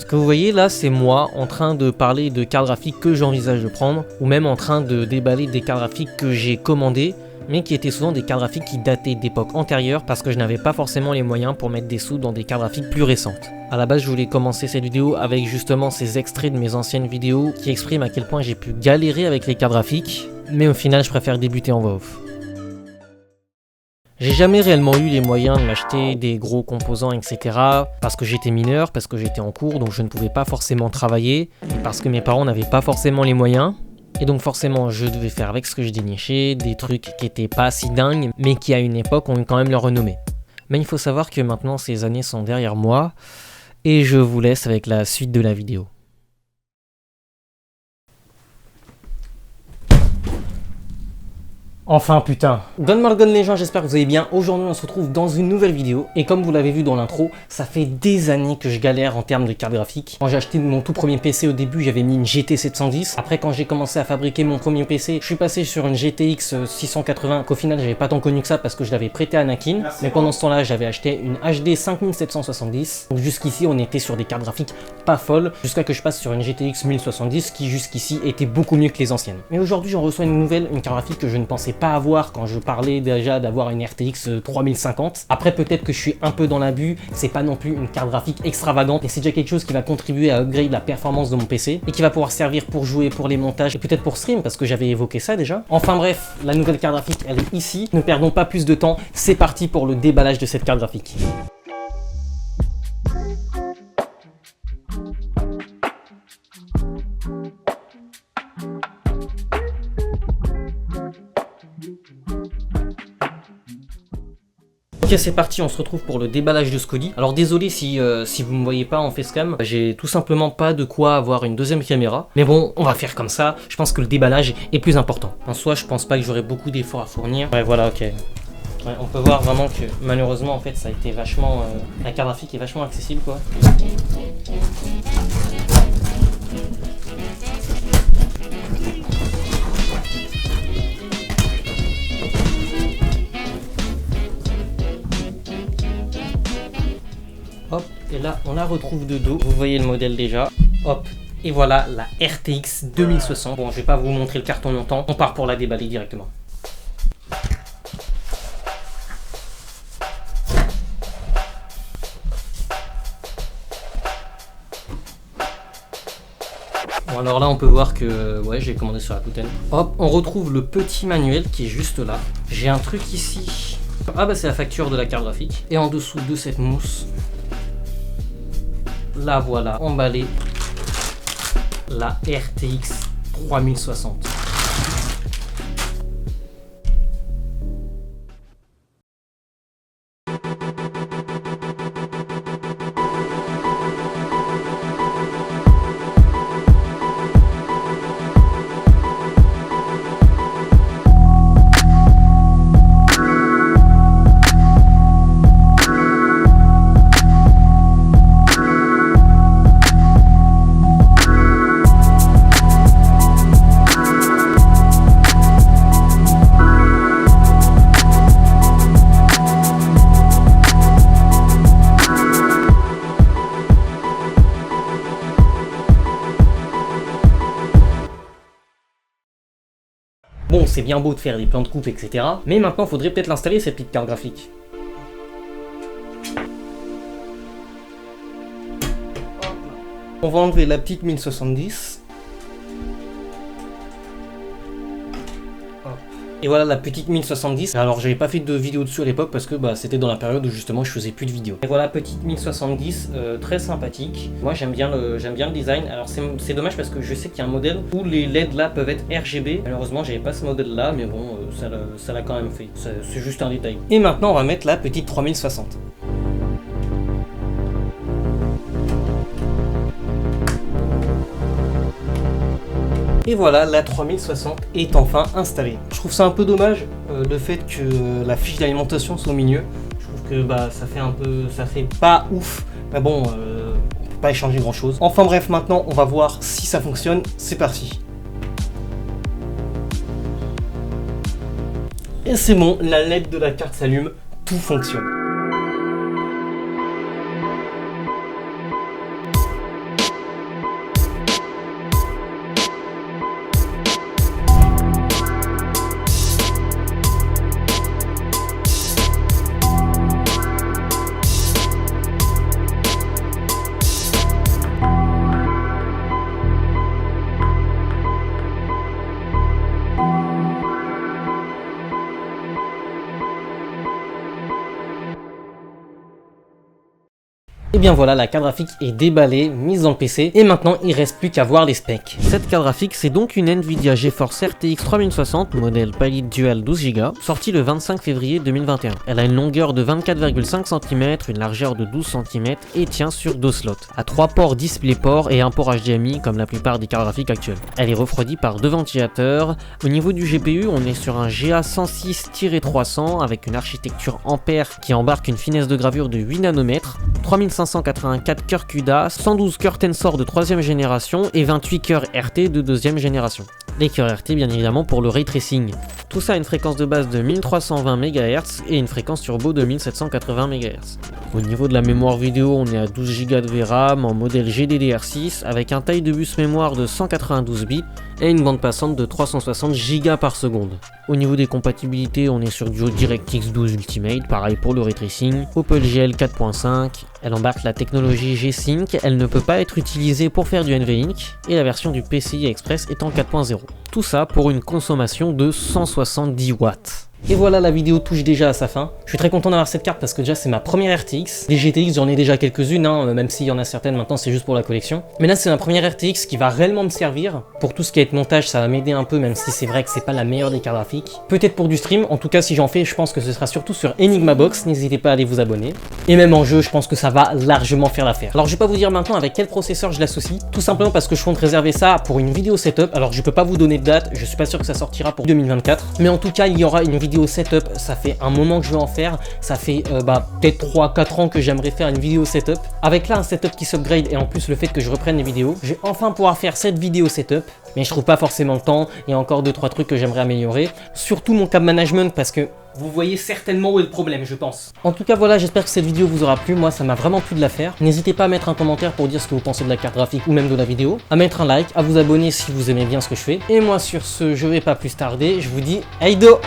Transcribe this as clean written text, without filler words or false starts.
Ce que vous voyez là, c'est moi en train de parler de cartes graphiques que j'envisage de prendre, ou même en train de déballer des cartes graphiques que j'ai commandées, mais qui étaient souvent des cartes graphiques qui dataient d'époques antérieures parce que je n'avais pas forcément les moyens pour mettre des sous dans des cartes graphiques plus récentes. A la base, je voulais commencer cette vidéo avec justement ces extraits de mes anciennes vidéos qui expriment à quel point j'ai pu galérer avec les cartes graphiques, mais au final, je préfère débuter en voix off. J'ai jamais réellement eu les moyens de m'acheter des gros composants, etc. Parce que j'étais mineur, parce que j'étais en cours, donc je ne pouvais pas forcément travailler, et parce que mes parents n'avaient pas forcément les moyens. Et donc forcément, je devais faire avec ce que je dénichais, des trucs qui étaient pas si dingues, mais qui à une époque ont eu quand même leur renommée. Mais il faut savoir que maintenant, ces années sont derrière moi, et je vous laisse avec la suite de la vidéo. Enfin putain. Gunmorgan les gens, j'espère que vous allez bien. Aujourd'hui on se retrouve dans une nouvelle vidéo. Et comme vous l'avez vu dans l'intro, ça fait des années que je galère en termes de cartes graphiques. Quand j'ai acheté mon tout premier PC au début, j'avais mis une GT 710. Après quand j'ai commencé à fabriquer mon premier PC, je suis passé sur une GTX 680 qu'au final j'avais pas tant connu que ça parce que je l'avais prêté à Anakin. Mais pendant ce temps-là, j'avais acheté une HD 5770. Donc jusqu'ici on était sur des cartes graphiques pas folles. Jusqu'à que je passe sur une GTX 1070 qui jusqu'ici était beaucoup mieux que les anciennes. Mais aujourd'hui j'en reçois une carte graphique que je ne pensais pas avoir quand je parlais déjà d'avoir une RTX 3050. Après peut-être que je suis un peu dans l'abus, c'est pas non plus une carte graphique extravagante, mais c'est déjà quelque chose qui va contribuer à upgrade la performance de mon PC et qui va pouvoir servir pour jouer, pour les montages et peut-être pour stream parce que j'avais évoqué ça déjà. Enfin bref, la nouvelle carte graphique elle est ici, ne perdons pas plus de temps, c'est parti pour le déballage de cette carte graphique. Ok, c'est parti, on se retrouve pour le déballage de ce colis. Alors désolé si vous me voyez pas en facecam, j'ai tout simplement pas de quoi avoir une deuxième caméra. Mais bon, on va faire comme ça, je pense que le déballage est plus important. En soi, je pense pas que j'aurai beaucoup d'efforts à fournir. Ouais, voilà, ok. Ouais, on peut voir vraiment que malheureusement, en fait, ça a été vachement... la carte graphique est vachement accessible, quoi. Hop, et là on la retrouve de dos, vous voyez le modèle déjà, hop, et voilà la RTX 2060. Bon, je vais pas vous montrer le carton longtemps, on part pour la déballer directement. Bon, alors là on peut voir que ouais, j'ai commandé sur la Rakuten. Hop, on retrouve le petit manuel qui est juste là. J'ai un truc ici, ah bah c'est la facture de la carte graphique, et en dessous de cette mousse, là voilà, emballé la RTX 3060. Bon, c'est bien beau de faire des plans de coupe, etc. Mais maintenant, il faudrait peut-être l'installer, cette petite carte graphique. On va enlever la petite 1070. Et voilà la petite 1070. Alors j'avais pas fait de vidéo dessus à l'époque parce que bah, c'était dans la période où justement je faisais plus de vidéos. Et voilà petite 1070, très sympathique. Moi j'aime bien le design. Alors c'est dommage parce que je sais qu'il y a un modèle où les LED là peuvent être RGB. Malheureusement j'avais pas ce modèle là, mais bon ça l'a quand même fait. C'est juste un détail. Et maintenant on va mettre la petite 3060. Et voilà, la 3060 est enfin installée. Je trouve ça un peu dommage, le fait que la fiche d'alimentation soit au milieu. Je trouve que bah, ça fait pas ouf. Mais bon, on peut pas échanger grand chose. Enfin bref, maintenant on va voir si ça fonctionne. C'est parti. Et c'est bon, la LED de la carte s'allume, tout fonctionne. Et bien voilà, la carte graphique est déballée, mise dans le PC, et maintenant il reste plus qu'à voir les specs. Cette carte graphique, c'est donc une Nvidia GeForce RTX 3060, modèle Pallid Dual 12Go, sortie le 25 février 2021. Elle a une longueur de 24,5 cm, une largeur de 12 cm et tient sur 2 slots, à 3 ports DisplayPort et un port HDMI comme la plupart des cartes graphiques actuelles. Elle est refroidie par 2 ventilateurs. Au niveau du GPU, on est sur un GA 106-300 avec une architecture Ampere qui embarque une finesse de gravure de 8 nanomètres, 3584 cœurs CUDA, 112 cœurs Tensor de 3ème génération et 28 cœurs RT de 2ème génération. Les cœurs RT bien évidemment pour le ray tracing. Tout ça à une fréquence de base de 1320 MHz et une fréquence turbo de 1780 MHz. Au niveau de la mémoire vidéo, on est à 12 Go de VRAM en modèle GDDR6 avec un taille de bus mémoire de 192 bits et une bande passante de 360 Go par seconde. Au niveau des compatibilités, on est sur du DirectX 12 Ultimate, pareil pour le ray tracing, OpenGL 4.5, elle embarque la technologie G-Sync, elle ne peut pas être utilisée pour faire du NVLink et la version du PCI Express est en 4.0. Tout ça pour une consommation de 170 watts. Et voilà, la vidéo touche déjà à sa fin. Je suis très content d'avoir cette carte parce que déjà c'est ma première RTX. Les GTX j'en ai déjà quelques-unes, même s'il y en a certaines maintenant c'est juste pour la collection. Mais là c'est ma première RTX qui va réellement me servir. Pour tout ce qui est montage ça va m'aider un peu, même si c'est vrai que c'est pas la meilleure des cartes graphiques. Peut-être pour du stream, en tout cas si j'en fais je pense que ce sera surtout sur Enigma Box, n'hésitez pas à aller vous abonner. Et même en jeu je pense que ça va largement faire l'affaire. Alors je vais pas vous dire maintenant avec quel processeur je l'associe, tout simplement parce que je compte réserver ça pour une vidéo setup. Alors je peux pas vous donner de date, je suis pas sûr que ça sortira pour 2024. Mais en tout cas il y aura une vidéo setup, ça fait un moment que je veux en faire, ça fait peut-être 3-4 ans que j'aimerais faire une vidéo setup. Avec là un setup qui s'upgrade et en plus le fait que je reprenne les vidéos, je vais enfin pouvoir faire cette vidéo setup. Mais je trouve pas forcément le temps, il y a encore 2-3 trucs que j'aimerais améliorer. Surtout mon câble management parce que vous voyez certainement où est le problème, je pense. En tout cas voilà, j'espère que cette vidéo vous aura plu, moi ça m'a vraiment plu de la faire. N'hésitez pas à mettre un commentaire pour dire ce que vous pensez de la carte graphique ou même de la vidéo, à mettre un like, à vous abonner si vous aimez bien ce que je fais. Et moi sur ce, je vais pas plus tarder, je vous dis Heido!